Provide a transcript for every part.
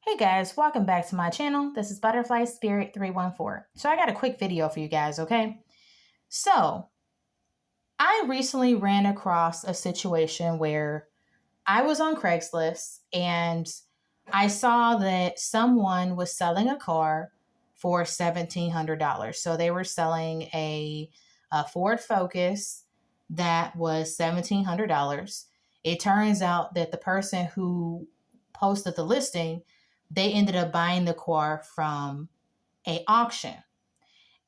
Hey guys, welcome back to my channel. This is Butterfly Spirit 314. So I got a quick video for you guys, okay? So I recently ran across a situation where I was on Craigslist and I saw that someone was selling a car for $1,700. So they were selling a Ford Focus that was $1,700. It turns out that the person who posted the listing, they ended up buying the car from a auction.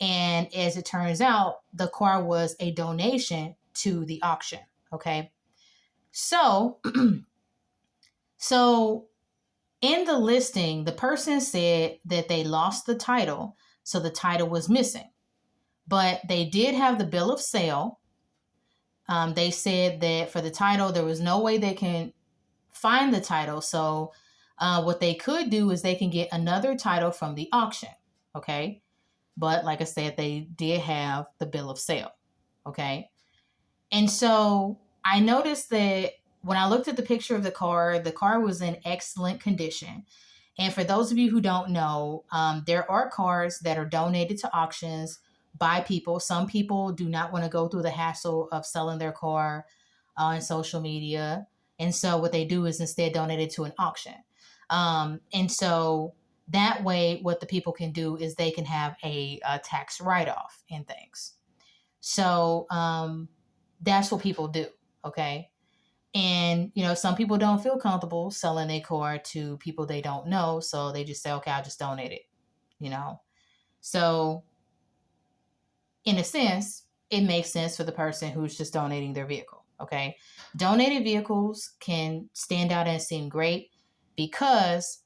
And as it turns out, the car was a donation to the auction. Okay. So, so in the listing, the person said that they lost the title. So the title was missing, but they did have the bill of sale. They said that for the title, there was no way they can find the title. So what they could do is they can get another title from the auction. Okay. But like I said, they did have the bill of sale. Okay. And so I noticed that when I looked at the picture of the car was in excellent condition. And for those of you who don't know, there are cars that are donated to auctions by people. Some people do not want to go through the hassle of selling their car on social media. And so what they do is instead donate it to an auction. And so that way, what the people can do is they can have a tax write-off and things. So that's what people do. Okay. And, some people don't feel comfortable selling their car to people they don't know. So they just say, okay, I'll just donate it. So in a sense, it makes sense for the person who's just donating their vehicle. Okay. Donated vehicles can stand out and seem great because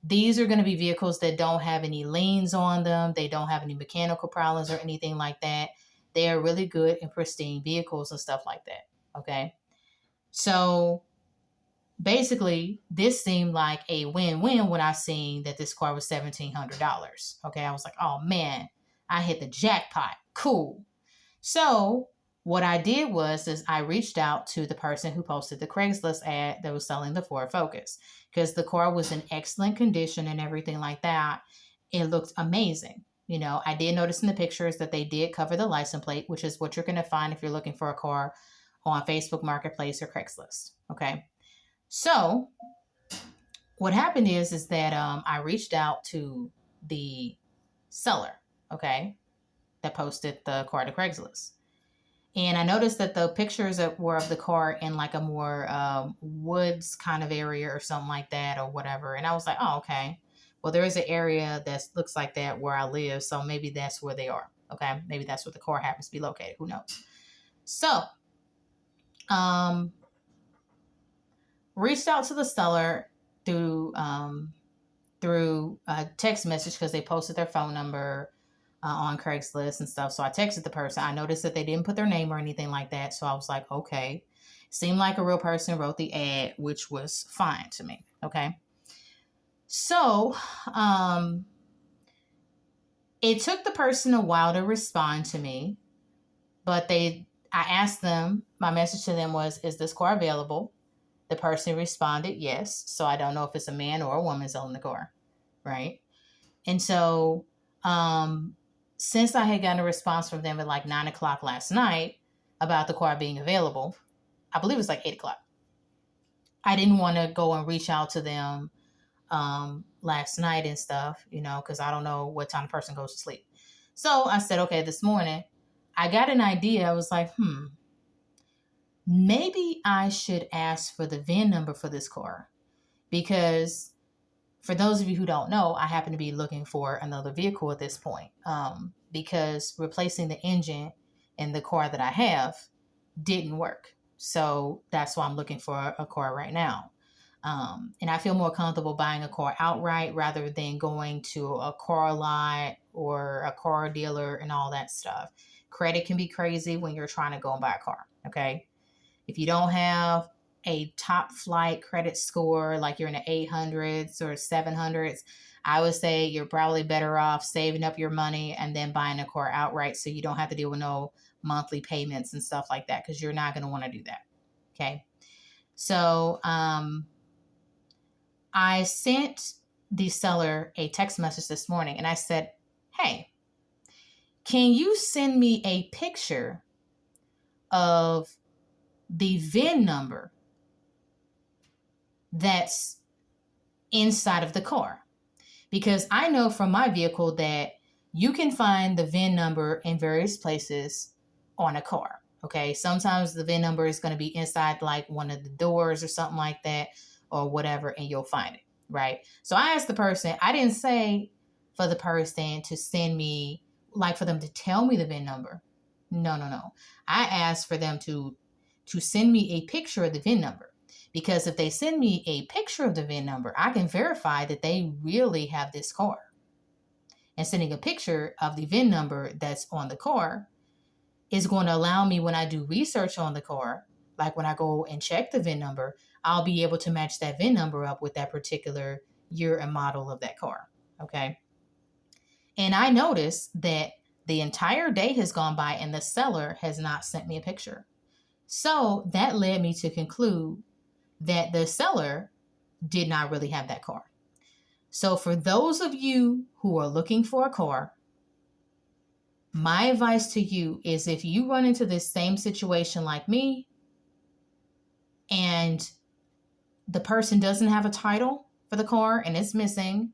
these are going to be vehicles that don't have any liens on them. They don't have any mechanical problems or anything like that. They are really good and pristine vehicles and stuff like that. Okay. So basically, this seemed like a win-win when I seen that this car was $1,700. Okay. I was like, oh man, I hit the jackpot. Cool. So what I did is I reached out to the person who posted the Craigslist ad that was selling the Ford Focus because the car was in excellent condition and everything like that. It looked amazing. I did notice in the pictures that they did cover the license plate, which is what you're going to find if you're looking for a car on Facebook Marketplace or Craigslist. Okay. So what happened is that I reached out to the seller, okay, that posted the car to Craigslist. And I noticed that the pictures were of the car in like a more woods kind of area or something like that or whatever. And I was like, oh, okay. Well, there is an area that looks like that where I live. So maybe that's where they are. Okay. Maybe that's where the car happens to be located. Who knows? So, reached out to the seller through a text message because they posted their phone number on Craigslist and stuff. So I texted the person. I noticed that they didn't put their name or anything like that. So I was like, okay. Seemed like a real person wrote the ad, which was fine to me. Okay. So it took the person a while to respond to me, but I asked them, my message to them was, is this car available? The person responded, yes. So I don't know if it's a man or a woman selling the car. Right. And so, since I had gotten a response from them at like 9 o'clock last night about the car being available, I believe it was like 8 o'clock. I didn't want to go and reach out to them last night and stuff, because I don't know what time the person goes to sleep. So I said, okay, this morning I got an idea. I was like, maybe I should ask for the VIN number for this car because for those of you who don't know, I happen to be looking for another vehicle at this point because replacing the engine in the car that I have didn't work. So that's why I'm looking for a car right now. And I feel more comfortable buying a car outright rather than going to a car lot or a car dealer and all that stuff. Credit can be crazy when you're trying to go and buy a car. Okay. If you don't have a top flight credit score, like you're in the 800s or 700s, I would say you're probably better off saving up your money and then buying a car outright so you don't have to deal with no monthly payments and stuff like that because you're not going to want to do that. Okay. So I sent the seller a text message this morning and I said, hey, can you send me a picture of the VIN number that's inside of the car? Because I know from my vehicle that you can find the VIN number in various places on a car. Okay. Sometimes the VIN number is going to be inside like one of the doors or something like that or whatever, and you'll find it. Right. So I asked the person, I didn't say for the person to send me, like for them to tell me the VIN number. No. I asked for them to send me a picture of the VIN number. Because if they send me a picture of the VIN number, I can verify that they really have this car. And sending a picture of the VIN number that's on the car is going to allow me, when I do research on the car, like when I go and check the VIN number, I'll be able to match that VIN number up with that particular year and model of that car. Okay. And I noticed that the entire day has gone by and the seller has not sent me a picture. So that led me to conclude that the seller did not really have that car. So for those of you who are looking for a car, my advice to you is if you run into this same situation like me and the person doesn't have a title for the car and it's missing,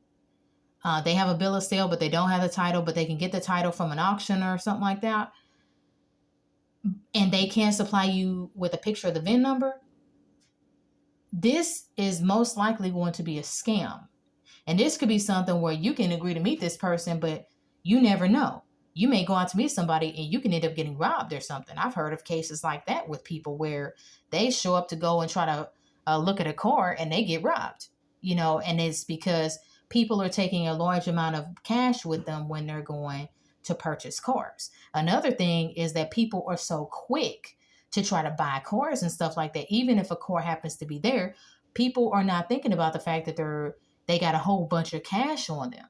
they have a bill of sale, but they don't have the title, but they can get the title from an auction or something like that, and they can't supply you with a picture of the VIN number, this is most likely going to be a scam. And this could be something where you can agree to meet this person, but you never know. You may go out to meet somebody and you can end up getting robbed or something. I've heard of cases like that with people where they show up to go and try to look at a car and they get robbed, and it's because people are taking a large amount of cash with them when they're going to purchase cars. Another thing is that people are so quick to try to buy cars and stuff like that. Even if a car happens to be there, people are not thinking about the fact that they got a whole bunch of cash on them,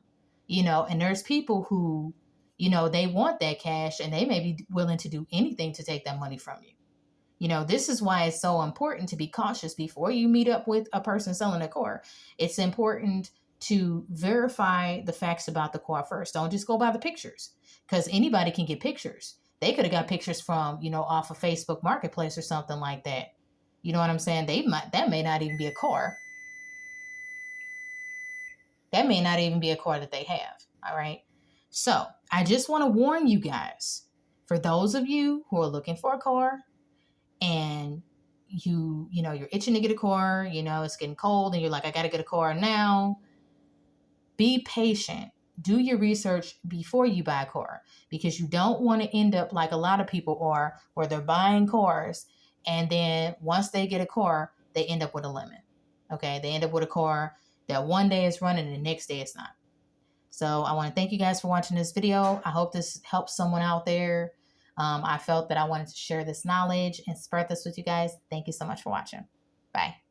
and there's people who, they want that cash and they may be willing to do anything to take that money from you. This is why it's so important to be cautious before you meet up with a person selling a car. It's important to verify the facts about the car first. Don't just go by the pictures, because anybody can get pictures. They could have got pictures from, off of Facebook Marketplace or something like that. You know what I'm saying? That may not even be a car. That may not even be a car that they have. All right. So I just want to warn you guys, for those of you who are looking for a car and you're itching to get a car, it's getting cold and you're like, I got to get a car now. Be patient. Do your research before you buy a car, because you don't want to end up like a lot of people are, where they're buying cars and then once they get a car, they end up with a lemon. Okay. They end up with a car that one day is running and the next day it's not. So I want to thank you guys for watching this video. I hope this helps someone out there. I felt that I wanted to share this knowledge and spread this with you guys. Thank you so much for watching. Bye.